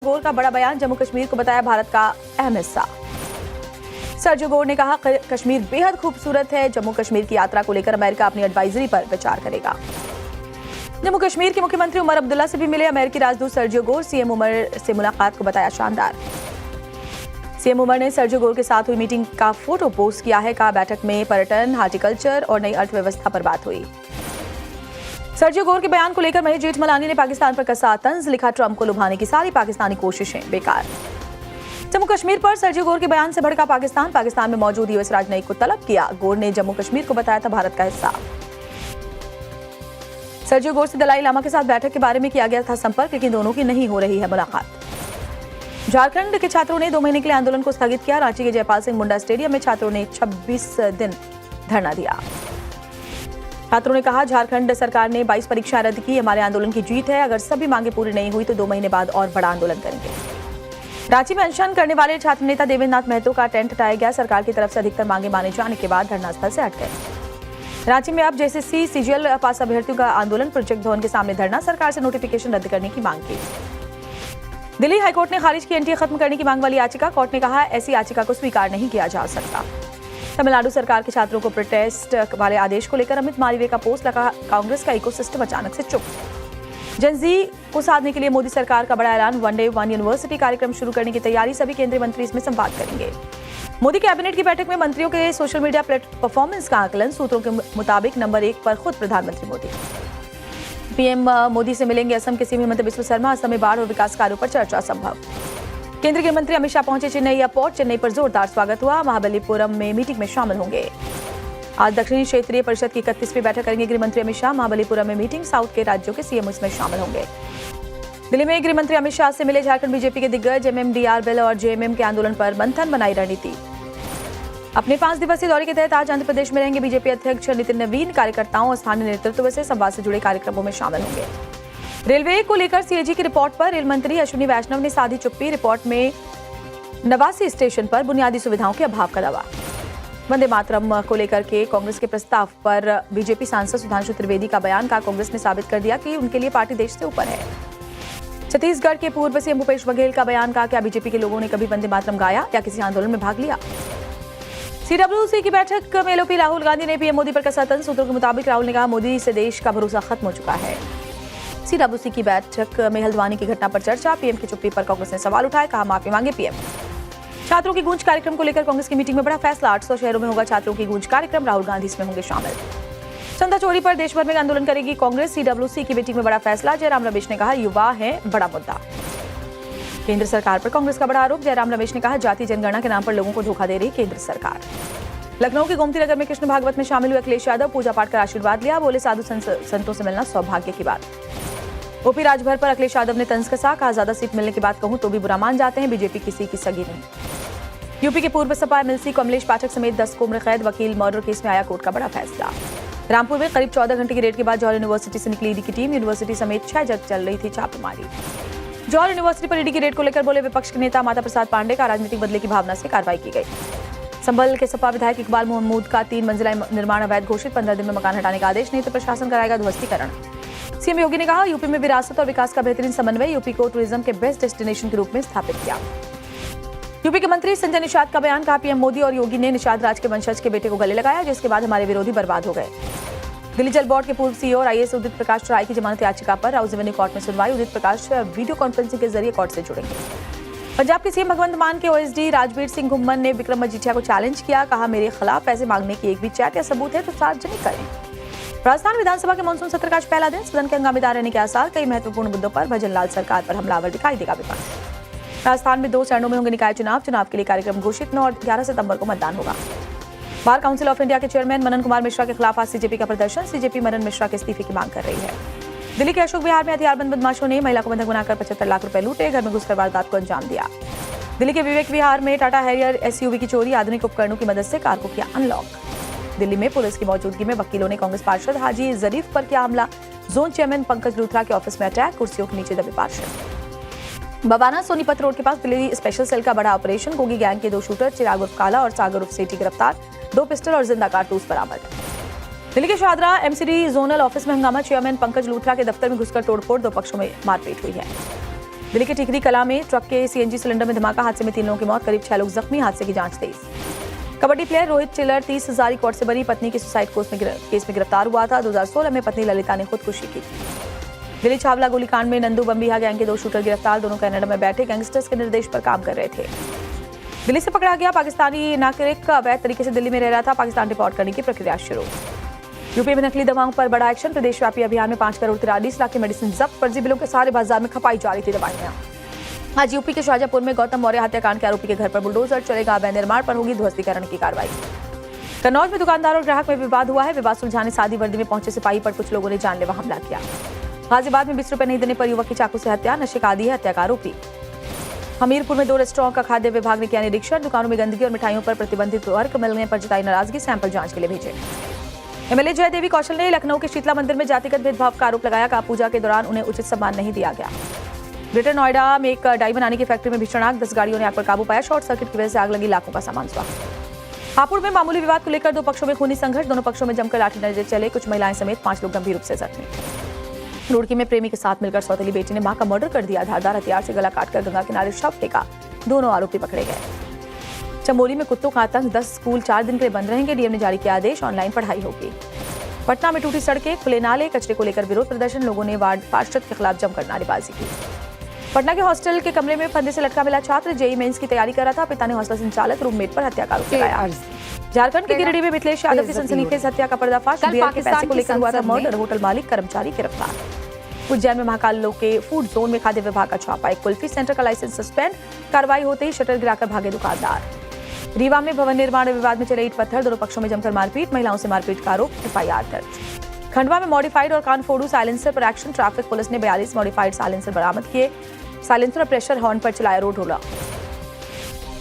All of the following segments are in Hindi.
गोर का बड़ा बयान, जम्मू कश्मीर को बताया भारत का अहम हिस्सा। सर्जियो गोर ने कहा कश्मीर बेहद खूबसूरत है। जम्मू कश्मीर की यात्रा को लेकर अमेरिका अपनी एडवाइजरी पर विचार करेगा। जम्मू कश्मीर के मुख्यमंत्री उमर अब्दुल्ला से भी मिले अमेरिकी राजदूत सर्जियो गोर। सीएम उमर से मुलाकात को बताया शानदार। सीएम उमर ने सर्जियो गोर के साथ हुई मीटिंग का फोटो पोस्ट किया है। कहा बैठक में पर्यटन, हार्टिकल्चर और नई अर्थव्यवस्था पर बात हुई। सर्जियो गोर के बयान को लेकर महेश जेठमलानी ने पाकिस्तान पर कसा तंज। लिखा ट्रंप को लुभाने की सारी पाकिस्तानी कोशिशें बेकार। जम्मू कश्मीर पर सर्जियो गोर के बयान से भड़का पाकिस्तान में मौजूद यूएस राजनयिक को तलब किया। गोर ने जम्मू कश्मीर को बताया था भारत का हिस्सा। सर्जियो गोर से दलाई लामा के साथ बैठक के बारे में किया गया था संपर्क, लेकिन दोनों की नहीं हो रही है मुलाकात। झारखंड के छात्रों ने 2 महीने के लिए आंदोलन को स्थगित किया। रांची के जयपाल सिंह मुंडा स्टेडियम में छात्रों ने 26 दिन धरना दिया। छात्रों ने कहा झारखंड सरकार ने 22 परीक्षाएं रद्द की, हमारे आंदोलन की जीत है। अगर सभी मांगे पूरी नहीं हुई तो 2 महीने बाद और बड़ा आंदोलन करेंगे। रांची में अनशन करने वाले छात्र नेता देवेंद्र नाथ महतो का टेंट हटाया गया। सरकार की तरफ से अधिकतर मांगे माने जाने के बाद धरना स्थल से हट गए। रांची में अब जेसीसी सीजीएल पास अभ्यर्थियों का आंदोलन। प्रोजेक्ट भवन के सामने धरना। सरकार से नोटिफिकेशन रद्द करने की मांग की। दिल्ली हाईकोर्ट ने खारिज की एनटीए खत्म करने की मांग वाली याचिका। कोर्ट ने कहा ऐसी याचिका को स्वीकार नहीं किया जा सकता। तमिलनाडु सरकार के छात्रों को प्रोटेस्ट वाले आदेश को लेकर अमित मालवीय का पोस्ट लगा। कांग्रेस का इकोसिस्टम अचानक से चुप। जनजी को साधने के लिए मोदी सरकार का बड़ा ऐलान। वन डे वन यूनिवर्सिटी कार्यक्रम शुरू करने की तैयारी। सभी केंद्रीय मंत्री इसमें संवाद करेंगे। मोदी कैबिनेट की बैठक में मंत्रियों के सोशल मीडिया परफॉर्मेंस का आकलन। सूत्रों के मुताबिक नंबर 1 पर खुद प्रधानमंत्री मोदी। पीएम मोदी से मिलेंगे असम के सीएम हिमंता बिस्वा शर्मा। असम में बाढ़ और विकास कार्यों पर चर्चा संभव। केंद्रीय गृह मंत्री अमित शाह पहुंचे चेन्नई एयरपोर्ट। चेन्नई पर जोरदार स्वागत हुआ। महाबलीपुरम में मीटिंग में शामिल होंगे। आज दक्षिणी क्षेत्रीय परिषद की 31वीं बैठक करेंगे गृह मंत्री अमित शाह। महाबलीपुरम में मीटिंग। साउथ के राज्यों के सीएम इसमें शामिल होंगे। दिल्ली में गृह मंत्री अमित शाह से मिले झारखंड बीजेपी के दिग्गज। एमएमडीआर बिल और जेएमएम के आंदोलन पर मंथन, बनाई रणनीति। अपने 5 दिवसीय दौरे के तहत आज आंध्र प्रदेश में रहेंगे बीजेपी अध्यक्ष नितिन नवीन। कार्यकर्ताओं और स्थानीय नेतृत्व से संवाद से जुड़े कार्यक्रमों में शामिल होंगे। रेलवे को लेकर सीएजी की रिपोर्ट पर रेल मंत्री अश्विनी वैष्णव ने साधी चुप्पी। रिपोर्ट में 89 स्टेशन पर बुनियादी सुविधाओं के अभाव का दावा। वंदे मातरम को लेकर के कांग्रेस के प्रस्ताव पर बीजेपी सांसद सुधांशु त्रिवेदी का बयान। का कांग्रेस ने साबित कर दिया कि उनके लिए पार्टी देश से ऊपर है। छत्तीसगढ़ के पूर्व सीएम भूपेश बघेल का बयान। का क्या बीजेपी के लोगों ने कभी वंदे मातरम गाया या किसी आंदोलन में भाग लिया। सीडब्ल्यूसी की बैठक में एलओपी राहुल गांधी ने पीएम मोदी पर कसा तंज। सूत्रों के मुताबिक राहुल ने कहा मोदी से देश का भरोसा खत्म हो चुका है। सीडब्ल्यूसी की बैठक में हल्द्वानी की घटना पर चर्चा। पीएम की चुप्पी पर कांग्रेस ने सवाल उठाए। कहा माफी मांगे पीएम। छात्रों की गूंज कार्यक्रम को लेकर कांग्रेस की मीटिंग में बड़ा फैसला। 800 शहरों में होगा छात्रों की गूंज कार्यक्रम। राहुल गांधी इसमें होंगे शामिल। चंदा चोरी पर देश भर में आंदोलन करेगी कांग्रेस। सीडब्ल्यूसी की मीटिंग में बड़ा फैसला। जयराम रमेश ने कहा युवा है बड़ा मुद्दा। केंद्र सरकार पर कांग्रेस का बड़ा आरोप। जयराम रमेश ने कहा जाति जनगणना के नाम पर लोगों को धोखा दे रही केंद्र सरकार। लखनऊ के गोमती नगर में कृष्ण भागवत में शामिल हुए अखिलेश यादव। पूजा पाठ कर आशीर्वाद लिया। बोले साधु संतों से मिलना सौभाग्य की बात। ओपी राजभर पर अखिलेश यादव ने तंज कसा। कहा ज्यादा सीट मिलने की बात कहूं तो भी बुरा मान जाते हैं। बीजेपी किसी की सगी नहीं। यूपी के पूर्व सपा एमएलसी कमलेश पाठक समेत 10 को उम्र कैद। वकील मर्डर केस में आया कोर्ट का बड़ा फैसला। रामपुर में करीब 14 घंटे की रेड के बाद जौहर यूनिवर्सिटी से निकली ईडी की टीम। यूनिवर्सिटी समेत 6 जगह चल रही थी छापेमारी। जौहर यूनिवर्सिटी पर ईडी की रेड को लेकर बोले विपक्ष के नेता माता प्रसाद पांडे। का राजनीतिक बदले की भावना से कार्रवाई की गई। संभल के सपा विधायक इकबाल महमूद का 3 मंजिला निर्माण अवैध घोषित। 15 दिन में मकान हटाने का आदेश। नहीं तो प्रशासन कराएगा ध्वस्तीकरण। सीएम योगी ने कहा यूपी में विरासत और विकास का बेहतरीन समन्वय। यूपी को टूरिज्म के बेस्ट डेस्टिनेशन के रूप में स्थापित किया। यूपी के मंत्री संजय निषाद का बयान। कहा पीएम मोदी और योगी ने निषाद राज के वंशज के बेटे को गले लगाया, जिसके बाद हमारे विरोधी बर्बाद हो गए। दिल्ली जल बोर्ड के पूर्व सीईओ और आईएएस उदित प्रकाश राय की जमानत याचिका पर राउज एवेन्यू कोर्ट में सुनवाई। उदित प्रकाश वीडियो कॉन्फ्रेंसिंग के जरिए कोर्ट से जुड़ेंगे। पंजाब के सीएम भगवंत मान के ओएसडी राजवीर सिंह घुम्मन ने विक्रम मजीठिया को चैलेंज किया। कहा मेरे खिलाफ पैसे मांगने की एक भी चैट या सबूत है तो सार्वजनिक करें। राजस्थान विधानसभा के मानसून सत्र का आज पहला दिन। सदन के हंगामेदार रहने के आसार। कई महत्वपूर्ण मुद्दों पर भजन लाल सरकार पर हमलावर दिखाई देगा विपक्ष। राजस्थान में 2 चरणों में होंगे निकाय चुनाव। चुनाव के लिए कार्यक्रम घोषित। 9 और 11 सितंबर को मतदान होगा। बार काउंसिल ऑफ इंडिया के चेयरमैन मनन कुमार मिश्रा के खिलाफ आज सीजेपी का प्रदर्शन। सीजेपी मनन मिश्रा के इस्तीफे की मांग कर रही है। दिल्ली के अशोक विहार में हथियारबंद बदमाशों ने महिला को बंधक बनाकर 75 लाख रुपए लूटे। घर में घुसकर वारदात को अंजाम दिया। दिल्ली के विवेक विहार में टाटा हैरियर एसयूवी की चोरी। आधुनिक उपकरणों की मदद से कार को किया अनलॉक। दिल्ली में पुलिस की मौजूदगी में वकीलों ने कांग्रेस पार्षद हाजी जरीफ पर किया हमला। जोन चेयरमैन पंकज लूथरा के ऑफिस में अटैक। कुर्सियों के नीचे दबे पार्षद। बवाना सोनीपत रोड के पास दिल्ली स्पेशल सेल का बड़ा ऑपरेशन। गोगी गैंग के 2 शूटर चिराग उर्फ काला और सागर उर्फ सेठी गिरफ्तार। 2 पिस्टल और जिंदा कारतूस बरामद। दिल्ली के शादरा एमसीडी जोनल ऑफिस में हंगामा। चेयरमैन पंकज लूथरा के दफ्तर में घुसकर तोड़फोड़। 2 पक्षों में मारपीट हुई है। दिल्ली के टिकरी कला में ट्रक के सीएनजी सिलेंडर में धमाका, हादसे में 3 लोगों की मौत, करीब 6 लोग जख्मी, हादसे की जांच तेज। कबड्डी प्लेयर रोहित चिल्लर 30,000 रिकॉर्ड से बनी पत्नी के सुसाइड केस में गिरफ्तार हुआ था। 2016 में पत्नी ललिता ने खुदकुशी की। दिल्ली छावला गोलीकांड में नंदू बम्बिहा गैंग के 2 शूटर गिरफ्तार, दोनों कनाडा में बैठे गैंगस्टर्स के निर्देश पर काम कर रहे थे। दिल्ली से पकड़ा गया पाकिस्तानी नागरिक अवैध तरीके से दिल्ली में रह रहा था, पाकिस्तान डिपोर्ट करने की प्रक्रिया शुरू। यूपी में नकली दवाओं पर बड़ा एक्शन, प्रदेशव्यापी अभियान में 5 करोड़ 43 लाख की मेडिसिन जब्त, फर्जी बिलों के सारे बाजार में खपाई जा रही थी दवाइयां। आज यूपी के शाहजहांपुर में गौतम मौर्य हत्याकांड के आरोपी के घर पर बुलडोजर चलेगा, अवैध निर्माण पर होगी ध्वस्तीकरण की कार्रवाई। कन्नौज में दुकानदार और ग्राहक में विवाद हुआ है, विवाद सुलझाने सादी वर्दी में पहुंचे सिपाही पर कुछ लोगों ने जानलेवा हमला किया। गाजियाबाद में 20 रुपए नहीं देने पर युवक की चाकू से हत्या, नशे का आदी है हत्या का आरोपी। हमीरपुर में 2 रेस्टोरेंट का खाद्य विभाग ने किया निरीक्षण, दुकानों में गंदगी और मिठाइयों पर प्रतिबंधित वर्क मिलने पर जताई नाराजगी, सैंपल जांच के लिए भेजे। एमएलए जयदेवी कौशल ने लखनऊ के शीतला मंदिर में जातिगत भेदभाव का आरोप लगाया, कहा पूजा के दौरान उन्हें उचित सम्मान नहीं दिया गया। ग्रेटर नोएडा में एक डाई बनाने की फैक्ट्री में भीषण आग, 10 गाड़ियों ने आग पर काबू पाया, शॉर्ट सर्किट की वजह से आग लगी, लाखों का सामान स्वाह। हापुड़ में मामूली विवाद को लेकर 2 पक्षों में खूनी संघर्ष, दोनों पक्षों में जमकर लाठीचार्ज चले, कुछ महिलाएं समेत 5 लोग गंभीर रूप से जख्मी। रुड़की में प्रेमी के साथ मिलकर सौतेली बेटी ने मां का मर्डर कर दिया, धारदार हथियार से गला काटकर गंगा किनारे शव फेंका, दोनों आरोपी पकड़े गए। चमोली में कुत्तों का आतंक, 10 स्कूल 4 दिन के लिए बंद रहेंगे, डीएम ने जारी किया आदेश, ऑनलाइन पढ़ाई होगी। पटना में टूटी सड़कें, खुले नाले, कचरे को लेकर विरोध प्रदर्शन, लोगों ने वार्ड पार्षद के खिलाफ जमकर नारेबाजी की। पटना के हॉस्टल के कमरे में फंदे से लटका मिला छात्र, जेईई मेंस की तैयारी कर रहा था, पिता ने हॉस्टल संचालक रूममेट पर हत्या का आरोप लगाया। झारखंड के गिरिडीह में मिथिलेश यादव की सनसनीखेज हत्या का पर्दाफाश, बियर के पैसे को लेकर हुआ था मर्डर, होटल मालिक कर्मचारी गिरफ्तार। उज्जैन में महाकाल लोक के फूड जोन में खाद्य विभाग का छापा, एक कुल्फी सेंटर का लाइसेंस सस्पेंड, कार्रवाई होते ही शटर गिराकर भागे दुकानदार। रीवा में भवन निर्माण विवाद में चले ईंट पत्थर, दोनों पक्षों में जमकर मारपीट, महिलाओं से मारपीट का आरोप, एफआईआर दर्ज। खंडवा में मॉडिफाइड और कानफोड़ू साइलेंसर पर एक्शन, ट्रैफिक पुलिस ने 42 मॉडिफाइड साइलेंसर बरामद किए, साइलेंसर और प्रेशर हॉर्न पर चलाया रोड रोला।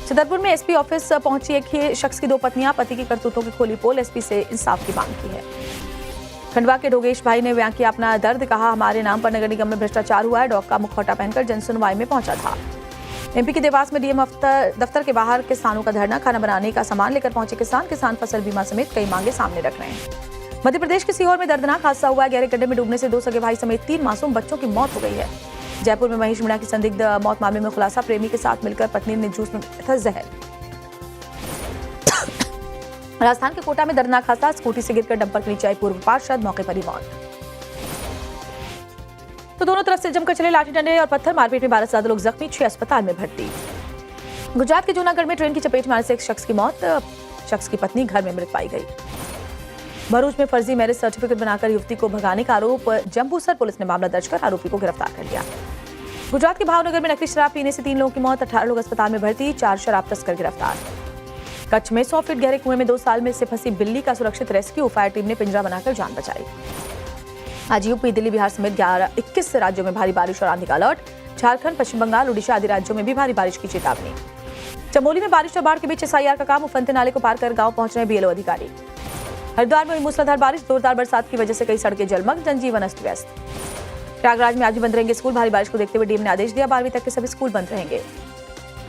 छतरपुर में एसपी ऑफिस पहुंची एक ही शख्स की 2 पत्नियां, पति की करतूतों की खोली पोल, एसपी से इंसाफ की मांग की है। खंडवा के डोगेश भाई ने बयां किया अपना दर्द, कहा हमारे नाम पर नगर निगम में भ्रष्टाचार हुआ है, डॉग का मुखौटा पहनकर जनसुनवाई में पहुंचा था। एमपी के देवास में डीएम दफ्तर के बाहर किसानों का धरना, खाना बनाने का सामान लेकर पहुंचे किसान फसल बीमा समेत कई मांगे सामने रख रहे हैं। मध्य प्रदेश के सीहोर में दर्दनाक हादसा हुआ है, गहरे गड्ढे में डूबने से 2 सगे भाई समेत 3 मासूम बच्चों की मौत हो गई है। जयपुर में महेश मीणा की संदिग्ध मौत मामले में खुलासा, प्रेमी के साथ मिलकर पत्नी ने जूस में था जहर। राजस्थान के कोटा में दर्दनाक हादसा, स्कूटी से गिरकर डंपर के नीचे आई पूर्व पार्षद, मौके पर ही मौत। तो दोनों तरफ से जमकर चले लाठी डंडे और पत्थर, मारपीट में 12 से ज्यादा लोग जख्मी, 6 अस्पताल में भर्ती। गुजरात के जूनागढ़ में ट्रेन की चपेट में आने से एक शख्स की मौत, शख्स की पत्नी घर में मृत पाई गई। भरूच में फर्जी मैरिज सर्टिफिकेट बनाकर युवती को भगाने का आरोप, जंबूसर पुलिस ने मामला दर्ज कर आरोपी को गिरफ्तार कर लिया। गुजरात के भावनगर में नकली शराब पीने से 3 लोगों की मौत, 18 लोग अस्पताल में भर्ती, 4 शराब तस्कर गिरफ्तार। कच्छ में 100 फीट गहरे कुएं में 2 साल में से फंसी बिल्ली का सुरक्षित रेस्क्यू, फायर टीम ने पिंजरा बनाकर जान बचाई। आज यूपी, दिल्ली, बिहार समेत 21 राज्यों में भारी बारिश और आंधी का अलर्ट, झारखंड, पश्चिम बंगाल, उड़ीसा आदि राज्यों में भी भारी बारिश की चेतावनी। चमोली में बारिश और बाढ़ के बीच एसआईआर का काम, उफनते नाले को पार कर गांव पहुंच रहे बीएलओ अधिकारी। हरिद्वार में हुई मूसलाधार बारिश, जोरदार बरसात की वजह से कई सड़कें जलमग्न, जनजीवन अस्त व्यस्त। प्रयागराज में आज भी बंद रहेंगे स्कूल, भारी बारिश को देखते हुए डीएम ने आदेश दिया, 12वीं तक के सभी स्कूल बंद रहेंगे।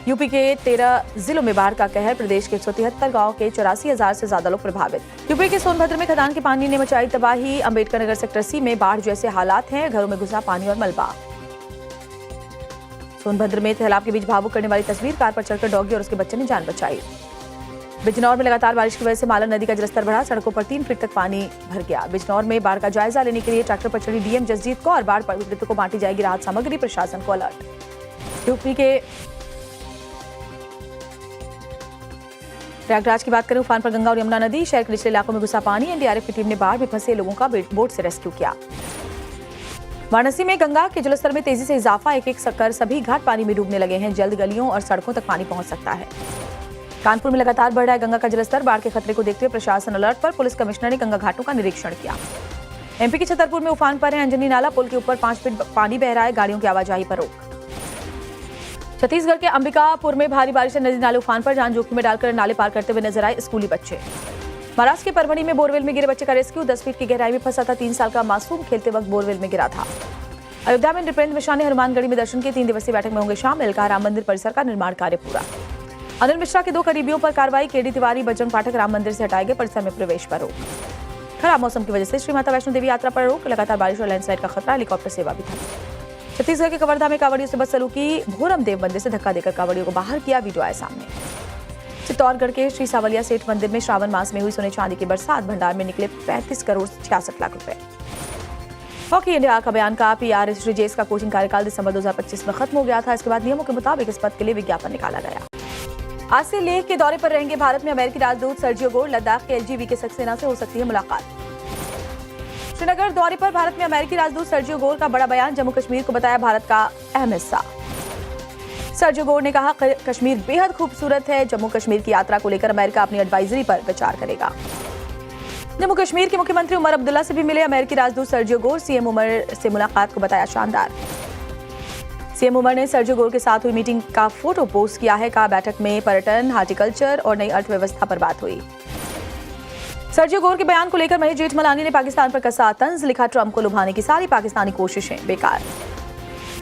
यूपी के 13 जिलों में बाढ़ का कहर, प्रदेश के 173 गांव के 84,000 से ज्यादा लोग प्रभावित। यूपी के सोनभद्र में खदान के पानी ने मचाई तबाही, अंबेडकर नगर सेक्टर सी में बाढ़ जैसे हालात हैं, घरों में घुसा पानी और मलबा। सोनभद्र में सैलाब के बीच भावुक करने वाली तस्वीर, कार पर चढ़कर डॉगी और उसके बच्चे ने जान बचाई। बिजनौर में लगातार बारिश की वजह से मालन नदी का जलस्तर बढ़ा, सड़कों पर 3 फीट तक पानी भर गया। बिजनौर में बाढ़ का जायजा लेने के लिए ट्रैक्टर पर चढ़ी डीएम जसजीत कौर, बाढ़ पीड़ितों को बांटी जाएगी राहत सामग्री, प्रशासन को अलर्ट। यूपी के प्रयागराज की बात करें, उफान पर गंगा और यमुना नदी, शहर के निचले इलाकों में घुसा पानी, एनडीआरएफ की टीम ने बाढ़ में फंसे लोगों का बोट से रेस्क्यू किया। वाराणसी में गंगा के जलस्तर में तेजी से इजाफा, एक कर सभी घाट पानी में डूबने लगे हैं, जल्द गलियों और सड़कों तक पानी पहुंच सकता है। कानपुर में लगातार बढ़ रहा है गंगा का जलस्तर, बाढ़ के खतरे को देखते हुए प्रशासन अलर्ट पर, पुलिस कमिश्नर ने गंगा घाटों का निरीक्षण किया। एमपी के छतरपुर में उफान पर है अंजनी नाला, पुल के ऊपर 5 फीट पानी बह रहा है, गाड़ियों की आवाजाही पर रोक। छत्तीसगढ़ के अंबिकापुर में भारी बारिश से नदी नाले उफान पर, जान जोखिम में डालकर नाले पार करते हुए नजर आए स्कूली बच्चे। महाराष्ट्र के परभणी में बोरवेल में गिरे बच्चे का रेस्क्यू, 10 फीट की गहराई में फंसा था 3 साल का मासूम, खेलते वक्त बोरवेल में गिरा था। अयोध्या में नृपेंद्र मिश्रा ने हनुमानगढ़ी में दर्शन की, 3 दिवसीय बैठक में होंगे शामिल, कहा राम मंदिर परिसर का निर्माण कार्य पूरा। अनिल मिश्रा के 2 करीबियों पर कार्रवाई, केडी तिवारी, बजरंग पाठक राम मंदिर से हटाए गए, परिसर में प्रवेश पर रोक। खराब मौसम की वजह से श्री माता वैष्णो देवी यात्रा पर रोक, लगातार बारिश और लैंडस्लाइड का खतरा, हेलीकॉप्टर सेवा भी था। छत्तीसगढ़ के कवर्धा में कांवड़ियों से बदसलूकी, भोरम देव मंदिर से धक्का देकर कांवड़ियों को बाहर किया, वीडियो आए सामने। चित्तौड़गढ़ के श्री सावलिया सेठ मंदिर में श्रावण मास में हुई सोने चांदी की बरसात, भंडार में निकले 35 करोड़ 66 लाख रुपए। हॉकी इंडिया का बयान का पीआर श्रीजेश का कोचिंग कार्यकाल दिसंबर 2025 में खत्म हो गया था। इसके बाद नियमों के मुताबिक इस पद के लिए विज्ञापन निकाला गया। आज से लेह के दौरे पर रहेंगे भारत में अमेरिकी राजदूत सर्जियो गोर, लद्दाख के एलजीवी के सक्सेना से हो सकती है मुलाकात। श्रीनगर दौरे पर भारत में अमेरिकी राजदूत सर्जियो गोर का बड़ा बयान, जम्मू कश्मीर को बताया भारत का अहम हिस्सा। सर्जियो गोर ने कहा कश्मीर बेहद खूबसूरत है, जम्मू कश्मीर की यात्रा को लेकर अमेरिका अपनी एडवाइजरी पर विचार करेगा। जम्मू कश्मीर के मुख्यमंत्री उमर अब्दुल्ला से भी मिले अमेरिकी राजदूत सर्जियो गोर, सीएम उमर से मुलाकात को बताया शानदार। सीएम उमर ने सर्जियो गोर के साथ हुई मीटिंग का फोटो पोस्ट किया है, कहा बैठक में पर्यटन, हार्टिकल्चर और नई अर्थव्यवस्था पर बात हुई। सर्जियो गोर के बयान को लेकर महेश जेठमलानी ने पाकिस्तान पर कसा तंज, लिखा ट्रंप को लुभाने की सारी पाकिस्तानी कोशिशें बेकार।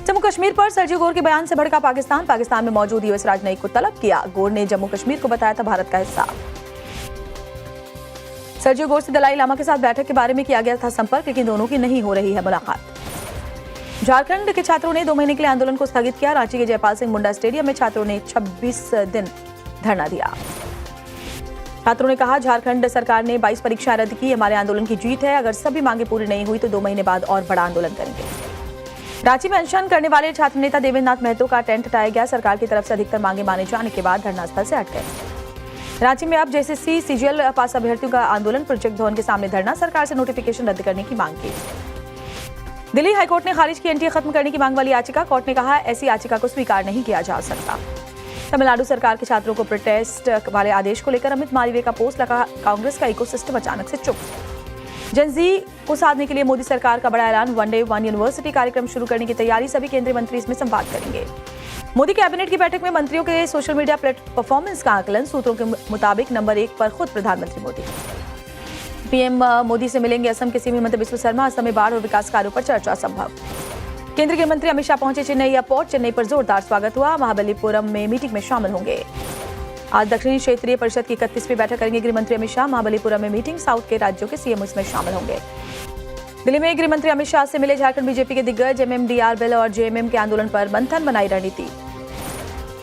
जम्मू कश्मीर पर सर्जियो गोर के बयान से भड़का पाकिस्तान में मौजूद यूएस राजनयिक को तलब किया। गोर ने जम्मू कश्मीर को बताया था भारत का हिस्सा। सर्जियो गोर से दलाई लामा के साथ बैठक के बारे में किया गया था संपर्क, लेकिन दोनों की नहीं हो रही है मुलाकात। झारखंड के छात्रों ने 2 महीने के लिए आंदोलन को स्थगित किया। रांची के जयपाल सिंह मुंडा स्टेडियम में छात्रों ने 26 दिन धरना दिया। छात्रों ने कहा झारखंड सरकार ने 22 परीक्षाएं रद्द की, हमारे आंदोलन की जीत है। अगर सभी मांगे पूरी नहीं हुई तो 2 महीने बाद और बड़ा आंदोलन करेंगे। रांची में अनशन करने वाले छात्र नेता देवेंद्र नाथ महतो का टेंट हटाया गया। सरकार की तरफ से अधिकतर मांगे माने जाने के बाद धरनास्थल से हट गए। रांची में अब जेसीसी सीजीएल पास अभ्यर्थियों का आंदोलन, प्रोजेक्ट भवन के सामने धरना, सरकार से नोटिफिकेशन रद्द करने की मांग की। दिल्ली हाईकोर्ट ने खारिज की एनटीए खत्म करने की मांग वाली याचिका। कोर्ट ने कहा ऐसी याचिका को स्वीकार नहीं किया जा सकता। तमिलनाडु सरकार के छात्रों को प्रोटेस्ट वाले आदेश को लेकर अमित मालवीय का पोस्ट लगा, कांग्रेस का इकोसिस्टम अचानक से चुप। जनजी को साधने के लिए मोदी सरकार का बड़ा ऐलान, वन डे वन यूनिवर्सिटी कार्यक्रम शुरू करने की तैयारी, सभी केंद्रीय मंत्री इसमें संवाद करेंगे। मोदी कैबिनेट की बैठक में मंत्रियों के सोशल मीडिया परफॉर्मेंस का आकलन, सूत्रों के मुताबिक नंबर 1 पर खुद प्रधानमंत्री मोदी। पीएम मोदी से मिलेंगे असम के सीएम हिमंत बिस्वा शर्मा, असम में बाढ़ और विकास कार्यों पर चर्चा संभव। केंद्रीय गृह मंत्री अमित शाह पहुंचे चेन्नई एयरपोर्ट, चेन्नई पर जोरदार स्वागत हुआ। महाबलीपुरम में मीटिंग में शामिल होंगे। आज दक्षिणी क्षेत्रीय परिषद की 31वीं बैठक करेंगे गृह मंत्री अमित शाह, महाबलीपुरम में मीटिंग, साउथ के राज्यों के सीएम इसमें शामिल होंगे। दिल्ली में गृह मंत्री अमित शाह से मिले झारखंड बीजेपी के दिग्गज, एमएमडीआर बिल और जेएमएम के आंदोलन पर मंथन, बनाई रणनीति।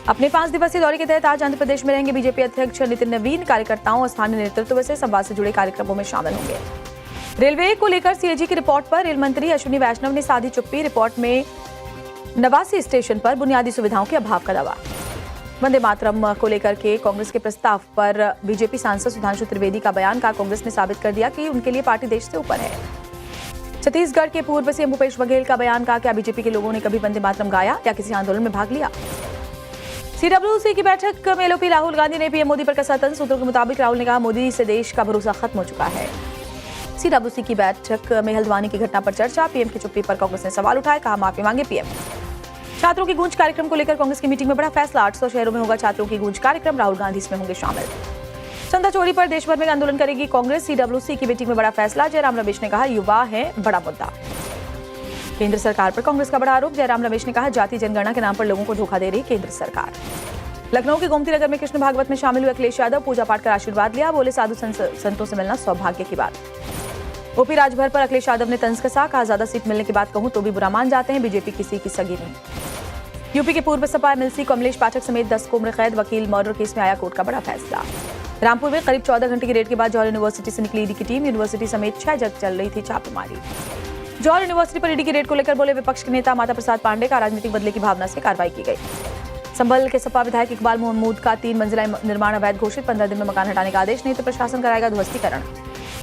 अपने 5 दिवसीय दौरे के तहत आज आंध्र प्रदेश में रहेंगे बीजेपी अध्यक्ष नितिन नवीन, कार्यकर्ताओं और स्थानीय नेतृत्व से संवाद से जुड़े कार्यक्रमों में शामिल होंगे। रेलवे को लेकर सीएजी की रिपोर्ट पर रेल मंत्री अश्विनी वैष्णव ने साधी चुप्पी, रिपोर्ट में 89 स्टेशन पर बुनियादी सुविधाओं के अभाव का दावा। वंदे मातरम को लेकर के कांग्रेस के प्रस्ताव पर बीजेपी सांसद सुधांशु त्रिवेदी का बयान, का कांग्रेस ने साबित कर दिया कि उनके लिए पार्टी देश से ऊपर है। छत्तीसगढ़ के पूर्व सीएम भूपेश बघेल का बयान, का क्या बीजेपी के लोगों ने कभी वंदे मातरम गाया या किसी आंदोलन में भाग लिया। सीडब्ल्यूसी की बैठक में एलओपी राहुल गांधी ने पीएम मोदी पर कसा तंज, सूत्रों के मुताबिक राहुल ने कहा मोदी से देश का भरोसा खत्म हो चुका है। सीडब्ल्यूसी की बैठक में हल्द्वानी की घटना पर चर्चा, पीएम की चुप्पी पर कांग्रेस ने सवाल उठाए, कहा माफी मांगे पीएम। छात्रों की गूंज कार्यक्रम को लेकर कांग्रेस की मीटिंग में बड़ा फैसला, 800 शहरों में होगा छात्रों की गूंज कार्यक्रम, राहुल गांधी इसमें होंगे शामिल। चंदा चोरी पर देश भर में आंदोलन करेगी कांग्रेस, सीडब्ल्यूसी की मीटिंग में बड़ा फैसला, जयराम रमेश ने कहा युवा है बड़ा मुद्दा। केंद्र सरकार पर कांग्रेस का बड़ा आरोप, जयराम रमेश ने कहा जाति जनगणना के नाम पर लोगों को धोखा दे रही केंद्र सरकार। लखनऊ के गोमती नगर में कृष्ण भागवत में शामिल हुए अखिलेश यादव, पूजा पाठ कर आशीर्वाद लिया, बोले साधु संतों से मिलना सौभाग्य की बात। ओपी राजभर पर अखिलेश यादव ने तंज कसा, कहा ज्यादा सीट मिलने की बात कहूं तो भी बुरा मान जाते हैं, बीजेपी किसी की सगी नहीं। यूपी के पूर्व सपा एमएलसी कमलेश पाठक समेत 10 को उम्र कैद, वकील मर्डर केस में आया कोर्ट का बड़ा फैसला। रामपुर में करीब 14 घंटे की रेड के बाद जौहर यूनिवर्सिटी से निकली ईडी की टीम, यूनिवर्सिटी समेत 6 जगह चल रही थी छापेमारी। जौहर यूनिवर्सिटी पर ईडी की रेड को लेकर बोले विपक्ष के नेता माता प्रसाद पांडे, का राजनीतिक बदले की भावना से कार्रवाई की गई। संभल के सपा विधायक इकबाल महमूद का 3 मंजिला निर्माण अवैध घोषित, 15 दिन में मकान हटाने का आदेश, नहीं तो प्रशासन कराएगा ध्वस्तीकरण।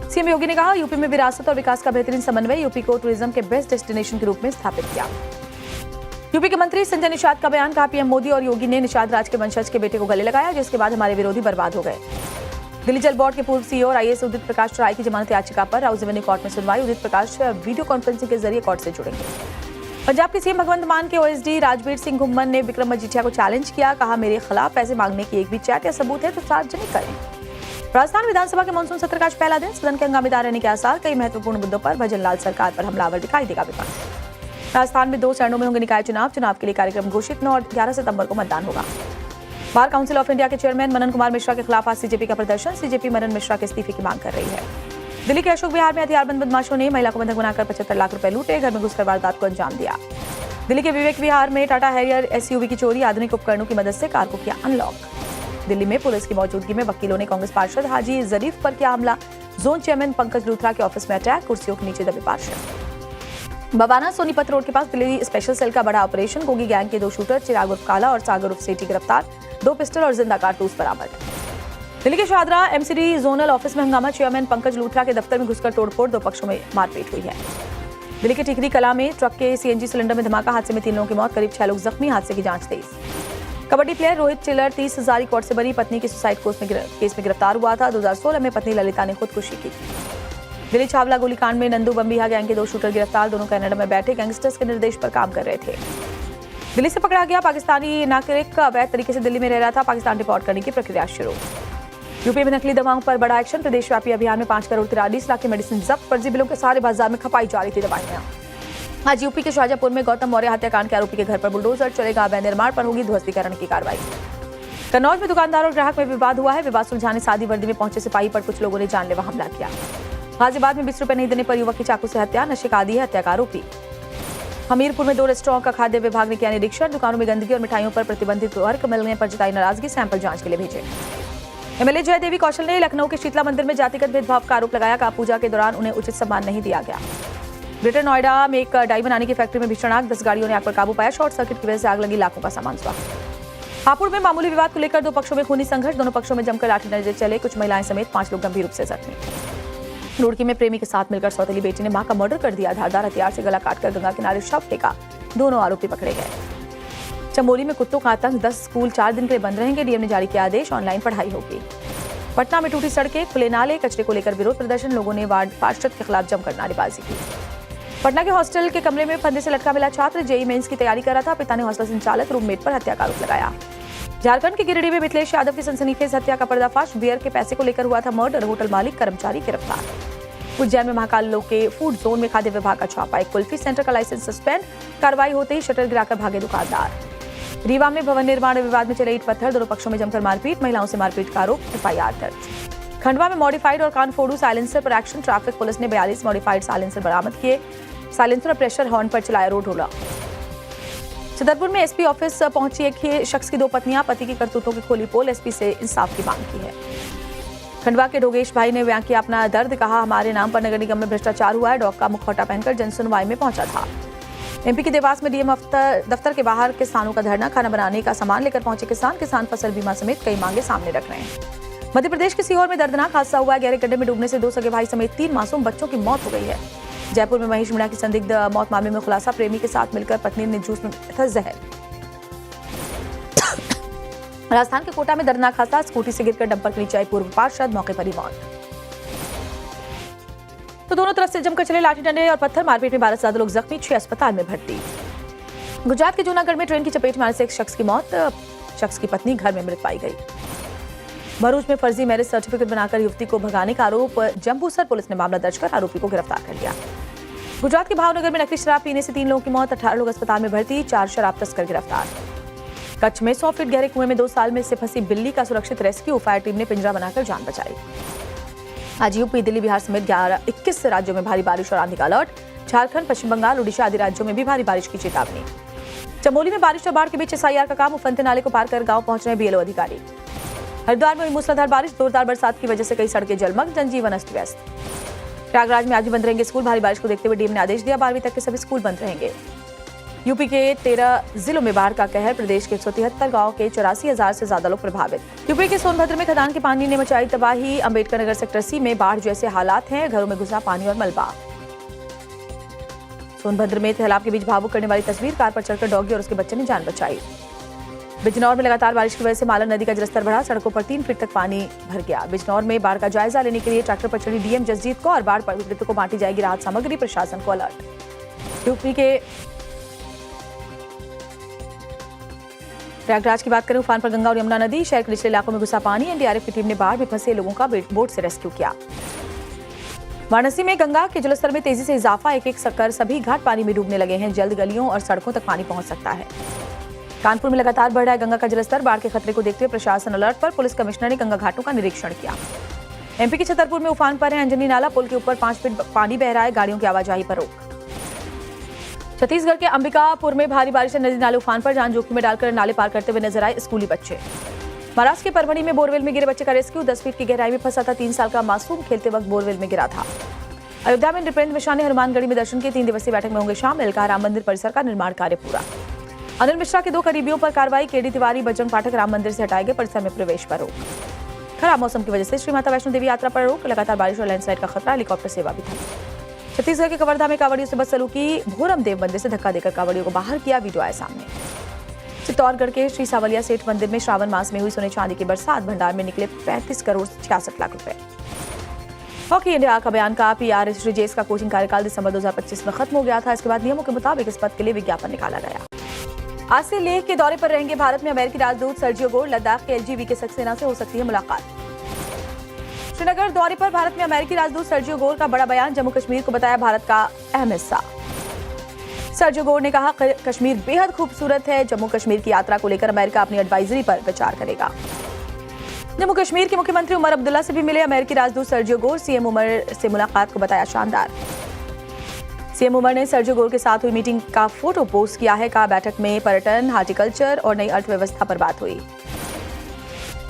सीएम योगी ने कहा यूपी में विरासत और विकास का बेहतरीन समन्वय, यूपी को टूरिज्म के बेस्ट डेस्टिनेशन के रूप में स्थापित किया। यूपी के मंत्री संजय निषाद का बयान, कहा पीएम मोदी और योगी ने निषाद राज के वंशज के बेटे को गले लगाया, जिसके बाद हमारे विरोधी बर्बाद हो गए। दिल्ली जल बोर्ड के पूर्व सीईओ और आईएएस उदित प्रकाश राय की जमानत याचिका पर राउज रेवेन्यू कोर्ट में सुनवाई, उदित प्रकाश वीडियो कॉन्फ्रेंसिंग के जरिए कोर्ट से जुड़ेंगे। पंजाब के सीएम भगवंत मान के ओएसडी राजवीर सिंह घुम्मन ने विक्रम मजीठिया को चैलेंज किया, कहा मेरे खिलाफ पैसे मांगने की एक भी चैट या सबूत है तो सार्वजनिक करें। राजस्थान विधानसभा के मानसून सत्र का आज पहला दिन, सदन के हंगामेदार रहने के आसार, कई महत्वपूर्ण मुद्दों पर भजनलाल सरकार पर हमलावर दिखाई देगा विपक्ष। राजस्थान में 2 चरणों में होंगे निकाय चुनाव के लिए कार्यक्रम घोषित, 9 और 11 सितंबर को मतदान होगा। बार काउंसिल ऑफ इंडिया के चेयरमैन मनन कुमार मिश्रा के खिलाफ आज सीजेपी का प्रदर्शन, सीजेपी मनन मिश्रा के इस्तीफे की मांग कर रही है। दिल्ली के अशोक विहार में हथियारबंद बदमाशों ने महिला को बंधक बनाकर 75 लाख रुपए लूटे, घर में घुसकर वारदात को अंजाम दिया। दिल्ली के विवेक विहार में टाटा हैरियर एसयूवी की चोरी, आधुनिक उपकरणों की मदद से कार को किया अनलॉक। दिल्ली में पुलिस की मौजूदगी में वकीलों ने कांग्रेस पार्षद हाजी जरीफ पर किया हमला। जोन चेयरमैन पंकज लूथरा के ऑफिस में अटैक, कुर्सियों के नीचे दबे पार्षद। बवाना सोनीपत रोड के पास दिल्ली स्पेशल सेल का बड़ा ऑपरेशन, गोगी गैंग के 2 शूटर चिराग उर्फ काला और सागर उर्फ सेठी गिरफ्तार, 2 पिस्टल और जिंदा कारतूस बरामद। दिल्ली के शाहदरा एमसीडी जोनल ऑफिस में हंगामा, चेयरमैन पंकज लूथरा के दफ्तर में घुसकर तोड़फोड़, 2 पक्षों में मारपीट हुई है। दिल्ली के टिकरी कला में ट्रक के सीएनजी सिलेंडर में धमाका, हादसे में 3 लोगों की मौत, करीब 6 लोग जख्मी, हादसे की जांच तेज। कबड्डी प्लेयर रोहित चिल्लर 30 हजारी कोर्ट से बरी, पत्नी की सुसाइड केस में गिरफ्तार हुआ था। 2016 में पत्नी ललिता ने खुदकुशी की। दिल्ली छावला गोलीकांड में नंदू बम्बिहा गैंग के 2 शूटर गिरफ्तार, दोनों कनाडा में बैठे गैंगस्टर्स के निर्देश पर काम कर रहे थे। दिल्ली से पकड़ा गया पाकिस्तानी नागरिक अवैध तरीके से दिल्ली में रह रहा था, पाकिस्तान डिपोर्ट करने की प्रक्रिया शुरू। यूपी में नकली दवाओं पर बड़ा एक्शन, प्रदेशव्यापी अभियान में 5 करोड़ 43 लाख की मेडिसिन जब्त, फर्जी बिलों के सहारे बाजार में खपाई जा रही थी दवाइयां। आज यूपी के शाहजहांपुर में गौतम मौर्य हत्याकांड के आरोपी के घर पर बुलडोजर चलेगा, अवैध निर्माण पर होगी ध्वस्तीकरण की कार्रवाई। कन्नौज में दुकानदार और ग्राहक में विवाद हुआ है, विवाद सुलझाने सादी वर्दी में पहुंचे सिपाही पर कुछ लोगों ने जानलेवा हमला किया। गाजियाबाद में 20 रुपए नहीं देने पर युवक की चाकू से हत्या, नशे का आदी है हत्या का आरोपी। हमीरपुर में 2 रेस्टोरेंट का खाद्य विभाग ने किया निरीक्षण, दुकानों में गंदगी और मिठाइयों पर प्रतिबंधित वर्क मिलने पर जताई नाराजगी, सैंपल जांच के लिए भेजे। एमएलए जयदेवी कौशल ने लखनऊ के शीतला मंदिर में जातिगत भेदभाव का आरोप लगाया, कहा पूजा के दौरान उन्हें उचित सम्मान नहीं दिया गया। ग्रेटर नोएडा में एक डाई बनाने की फैक्ट्री में भीषण आग, 10 गाड़ियों ने आग पर काबू पाया, शॉर्ट सर्किट की वजह से आग लगी, लाखों का सामान स्वाह। हापुड़ में मामूली विवाद को लेकर 2 पक्षों में खूनी संघर्ष, दोनों पक्षों में जमकर लाठीचार्ज चले, कुछ महिलाएं समेत 5 लोग गंभीर रूप से जख्मी। रुड़की में प्रेमी के साथ मिलकर सौतेली बेटी ने मां का मर्डर कर दिया, धारदार हथियार से गला काटकर गंगा किनारे शव फेंका, दोनों आरोपी पकड़े गए। चमोली में कुत्तों का आतंक, 10 स्कूल 4 दिन के लिए बंद रहेंगे, डीएम ने जारी किया आदेश, ऑनलाइन पढ़ाई होगी। पटना में टूटी सड़कें, खुले नाले, कचरे को लेकर विरोध प्रदर्शन, लोगों ने वार्ड पार्षद के खिलाफ जमकर नारेबाजी की। पटना के हॉस्टल के कमरे में फंदे से लटका मिला छात्र, जेईई मेंस की तैयारी कर रहा था, पिता ने हॉस्टल संचालक रूममेट पर हत्या का आरोप लगाया। झारखंड के गिरिडीह में मिथिलेश यादव की सनसनीखेज हत्या का पर्दाफाश, बियर के पैसे को लेकर हुआ था मर्डर, होटल मालिक कर्मचारी गिरफ्तार। उज्जैन में महाकाल लोक के फूड जोन में खाद्य विभाग का छापा, एक कुल्फी सेंटर का लाइसेंस सस्पेंड, कार्रवाई होते ही शटर गिराकर भागे दुकानदार। रीवा में भवन निर्माण विवाद में चले ईंट पत्थर, दोनों पक्षों में जमकर मारपीट, महिलाओं से मारपीट का आरोप, एफआईआर दर्ज। खंडवा में मॉडिफाइड और कानफोड़ू साइलेंसर पर एक्शन, ट्रैफिक पुलिस ने 42 मॉडिफाइड साइलेंसर बरामद किए, साइलेंसर और प्रेशर हॉर्न पर चलाया रोड रोला। छतरपुर में एसपी ऑफिस पहुंची एक ही शख्स की 2 पत्नियां, पति की करतूतों की खोली पोल, एसपी से इंसाफ की मांग की है। खंडवा के डोगेश भाई ने बयां किया अपना दर्द, कहा हमारे नाम पर नगर निगम में भ्रष्टाचार हुआ है, डॉग का मुखौटा पहनकर जनसुनवाई में पहुंचा था। एमपी के देवास में डीएम दफ्तर के बाहर किसानों का धरना, खाना बनाने का सामान लेकर पहुंचे किसान फसल बीमा समेत कई मांगे सामने रख रहे हैं। मध्य प्रदेश के सीहोर में दर्दनाक हादसा हुआ है, गहरे गड्ढे में डूबने से 2 सगे भाई समेत 3 मासूम बच्चों की मौत हो गई है। जयपुर में महेश मीणा की संदिग्ध मौत मामले में खुलासा, प्रेमी के साथ मिलकर पत्नी ने जूस में था जहर। राजस्थान के कोटा में दर्दनाक हादसा, स्कूटी से गिरकर डंपर के नीचे आई पूर्व पार्षद, मौके पर ही मौत। तो दोनों तरफ से जमकर चले लाठी डंडे और पत्थर मारपीट में 12 से ज्यादा लोग जख्मी, 6 अस्पताल में भर्ती। गुजरात के जूनागढ़ में ट्रेन की चपेट में आने से एक शख्स की मौत, शख्स की पत्नी घर में मृत पाई गई। भरूच में फर्जी मैरिज सर्टिफिकेट बनाकर युवती को भगाने का आरोप, जम्बूसर पुलिस ने मामला दर्ज कर आरोपी को गिरफ्तार कर लिया। गुजरात के भावनगर में नकली शराब पीने से 3 लोगों की मौत, 18 लोग अस्पताल में भर्ती, 4 शराब तस्कर गिरफ्तार। कच्छ में 100 फीट गहरे कुएं में 2 साल में से फंसी बिल्ली का सुरक्षित रेस्क्यू, फायर टीम ने पिंजरा बनाकर जान बचाई। आज यूपी, दिल्ली, बिहार समेत 21 राज्यों में भारी बारिश और आंधी का अलर्ट, झारखंड, पश्चिम बंगाल, ओडिशा आदि राज्यों में भी भारी बारिश की चेतावनी। चमोली में बारिश और बाढ़ के बीच एसआईआर का काम, उफनते नाले को पार कर गांव पहुंच रहे बीएलओ अधिकारी। हरिद्वार में हुई मूसलाधार बारिश, जोरदार बरसात की वजह से कई सड़कें जलमग्न, जनजीवन अस्त व्यस्त। प्रयागराज में आज भी बंद रहेंगे स्कूल, भारी बारिश को देखते हुए डीएम ने आदेश दिया, 12वीं तक के सभी स्कूल बंद रहेंगे। यूपी के 13 जिलों में बाढ़ का कहर, प्रदेश के 173 गांव के 84,000 से ज्यादा लोग प्रभावित। यूपी के सोनभद्र में खदान के पानी ने मचाई तबाही, अंबेडकर नगर सेक्टर सी में बाढ़ जैसे हालात हैं, घरों में घुसा पानी और मलबा। सोनभद्र में सैलाब के बीच भावुक करने वाली तस्वीर, कार पर चढ़कर डॉगी और उसके बच्चे ने जान बचाई। बिजनौर में लगातार बारिश की वजह से मालन नदी का जलस्तर बढ़ा, सड़कों पर 3 फीट तक पानी भर गया। बिजनौर में बाढ़ का जायजा लेने के लिए ट्रैक्टर पर चढ़ी डीएम जसजीत कौर और बाढ़ पीड़ितों को बांटी जाएगी राहत सामग्री, प्रशासन को अलर्ट। यूपी के प्रयागराज की बात करें, उफान पर गंगा और यमुना नदी, शहर के निचले इलाकों में घुसा पानी, एनडीआरएफ की टीम ने बाढ़ में फंसे लोगों का बोट से रेस्क्यू किया। वाराणसी में गंगा के जलस्तर में तेजी से इजाफा, एक कर सभी घाट पानी में डूबने लगे हैं, जल्द गलियों और सड़कों तक पानी पहुंच सकता है। कानपुर में लगातार बढ़ रहा है गंगा का जलस्तर, बाढ़ के खतरे को देखते हुए प्रशासन अलर्ट पर, पुलिस कमिश्नर ने गंगा घाटों का निरीक्षण किया। एमपी के छतरपुर में उफान पर है अंजनी नाला, पुल के ऊपर 5 फीट पानी बह रहा है, गाड़ियों की आवाजाही पर रोक। छत्तीसगढ़ के अंबिकापुर में भारी बारिश से नदी नाले उफान पर, जान जोखिम में डालकर नाले पार करते हुए नजर आए स्कूली बच्चे। महाराष्ट्र के परभणी में बोरवेल में गिरे बच्चे का रेस्क्यू, 10 फीट की गहराई में फंसा था 3 साल का मासूम, खेलते वक्त बोरवेल में गिरा था। अयोध्या में नृपेंद्र मिश्रा ने हनुमानगढ़ी में दर्शन की, 3 दिवसीय बैठक में होंगे शामिल, कहा राम मंदिर परिसर का निर्माण कार्य पूरा। अनिल मिश्रा के 2 करीबियों पर कार्रवाई, केडी तिवारी, बजरंग पाठक राम मंदिर से हटाए गए, परिसर में प्रवेश पर रोक। खराब मौसम की वजह से श्री माता वैष्णो देवी यात्रा पर रोक, लगातार बारिश और लैंडस्लाइड का खतरा, हेलीकॉप्टर सेवा भी थी। छत्तीसगढ़ के कवर्धा में कांवड़ियों से बदसलूकी, भोरम देव मंदिर से धक्का देकर कांवड़ियों को बाहर किया, वीडियो आए सामने। चित्तौड़गढ़ के श्री सावलिया सेठ मंदिर में श्रावण मास में हुई सोने चांदी की बरसात, भंडार में निकले 35 करोड़ 66 लाख रुपए। हॉकी इंडिया का बयान का पीआर श्रीजेश का कोचिंग कार्यकाल दिसंबर 2025 में खत्म हो गया था। इसके बाद नियमों के मुताबिक इस पद के लिए विज्ञापन निकाला गया। आज से लेह के दौरे पर रहेंगे भारत में अमेरिकी राजदूत सर्जियो गोर, लद्दाख के एलजीबी के सक्सेना से हो सकती है मुलाकात। श्रीनगर दौरे पर भारत में अमेरिकी राजदूत सर्जियो गोर का बड़ा बयान, जम्मू कश्मीर को बताया भारत का अहम हिस्सा। सर्जियो गोर ने कहा कश्मीर बेहद खूबसूरत है, जम्मू कश्मीर की यात्रा को लेकर अमेरिका अपनी एडवाइजरी पर विचार करेगा। जम्मू कश्मीर के मुख्यमंत्री उमर अब्दुल्ला से भी मिले अमेरिकी राजदूत सर्जियो गोर, सीएम उमर से मुलाकात को बताया शानदार। सीएम उमर ने सर्जियो गोर के साथ हुई मीटिंग का फोटो पोस्ट किया है, कहा बैठक में पर्यटन, हार्टिकल्चर और नई अर्थव्यवस्था पर बात हुई।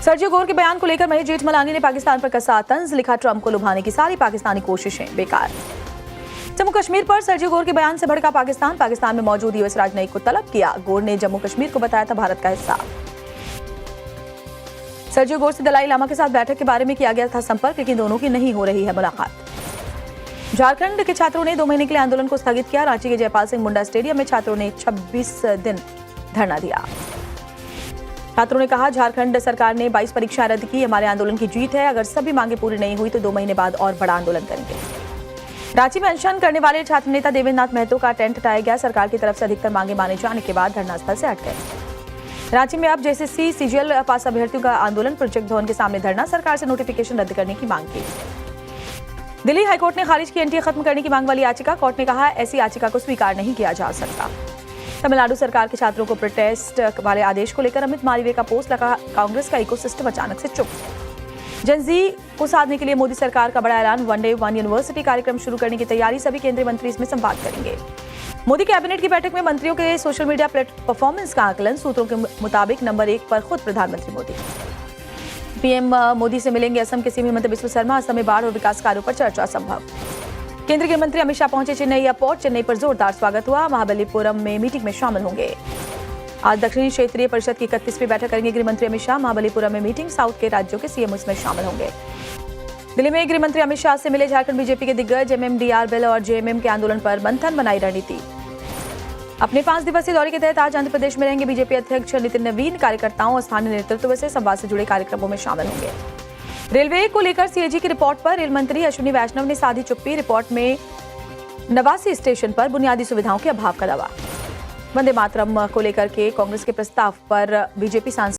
सर्जियो गोर के बयान को लेकर महेश जेठमलानी ने पाकिस्तान पर कसा तंज, लिखा ट्रंप को लुभाने की सारी पाकिस्तानी कोशिशें बेकार। जम्मू कश्मीर पर सर्जियो गोर के बयान से भड़का पाकिस्तान में मौजूद यूएस राजनयिक को तलब किया। गोर ने जम्मू कश्मीर को बताया था भारत का हिस्सा। सर्जियो गोर से दलाई लामा के साथ बैठक के बारे में किया गया था संपर्क, लेकिन दोनों की नहीं हो रही है मुलाकात। झारखंड के छात्रों ने 2 महीने के लिए आंदोलन को स्थगित किया। रांची के जयपाल सिंह मुंडा स्टेडियम में छात्रों ने 26 दिन धरना दिया। छात्रों ने कहा झारखंड सरकार ने 22 परीक्षाएं रद्द की, हमारे आंदोलन की जीत है, अगर सभी मांगे पूरी नहीं हुई तो 2 महीने बाद और बड़ा आंदोलन करेंगे। रांची में अनशन करने वाले छात्र नेता देवेंद्र नाथ महतो का टेंट हटाया गया। सरकार की तरफ से अधिकतर मांगे माने जाने के बाद धरनास्थल से हट गए। रांची में अब जेसीसी सीजीएल पास अभ्यर्थियों का आंदोलन, प्रोजेक्ट भवन के सामने धरना, सरकार से नोटिफिकेशन रद्द करने की मांग की। दिल्ली हाईकोर्ट ने खारिज की एनटीए खत्म करने की मांग वाली याचिका, कोर्ट ने कहा ऐसी याचिका को स्वीकार नहीं किया जा सकता। तमिलनाडु सरकार के छात्रों को प्रोटेस्ट वाले आदेश को लेकर अमित मालवीय का पोस्ट लगा, कांग्रेस का इकोसिस्टम अचानक से चुप। जनजी को साधने के लिए मोदी सरकार का बड़ा ऐलान, 1 डे 1 यूनिवर्सिटी कार्यक्रम शुरू करने की तैयारी, सभी केंद्रीय मंत्री इसमें संवाद करेंगे। मोदी कैबिनेट की बैठक में मंत्रियों के सोशल मीडिया परफॉर्मेंस का आकलन, सूत्रों के मुताबिक नंबर 1 पर खुद प्रधानमंत्री मोदी। पीएम मोदी से मिलेंगे असम के सीएम हिमंता बिस्वा शर्मा, असम में बाढ़ और विकास कार्यों पर चर्चा संभव। केंद्रीय गृह मंत्री अमित शाह पहुंचे चेन्नई एयरपोर्ट, चेन्नई पर जोरदार स्वागत हुआ, महाबलीपुरम में मीटिंग में शामिल होंगे। आज दक्षिणी क्षेत्रीय परिषद की 31वीं बैठक करेंगे गृह मंत्री अमित शाह, महाबलीपुरम में मीटिंग, साउथ के राज्यों के सीएम इसमें शामिल होंगे। दिल्ली में गृह मंत्री अमित शाह से मिले झारखंड बीजेपी के दिग्गज, एमएमडीआर बिल और जेएमएम के आंदोलन पर मंथन, बनाई रणनीति। अपने 5 दिवसीय दौरे के तहत आज आंध्र प्रदेश में रहेंगे बीजेपी अध्यक्ष नितिन नवीन, कार्यकर्ताओं और स्थानीय नेतृत्व से संवाद से जुड़े कार्यक्रमों में शामिल होंगे। रेलवे को लेकर सीएजी की रिपोर्ट पर रेल मंत्री अश्विनी वैष्णव ने साधी चुप्पी, रिपोर्ट में 89 स्टेशन पर बुनियादी सुविधाओं के अभाव का दावा। वंदे मातरम को लेकर के कांग्रेस के प्रस्ताव पर बीजेपी सांसद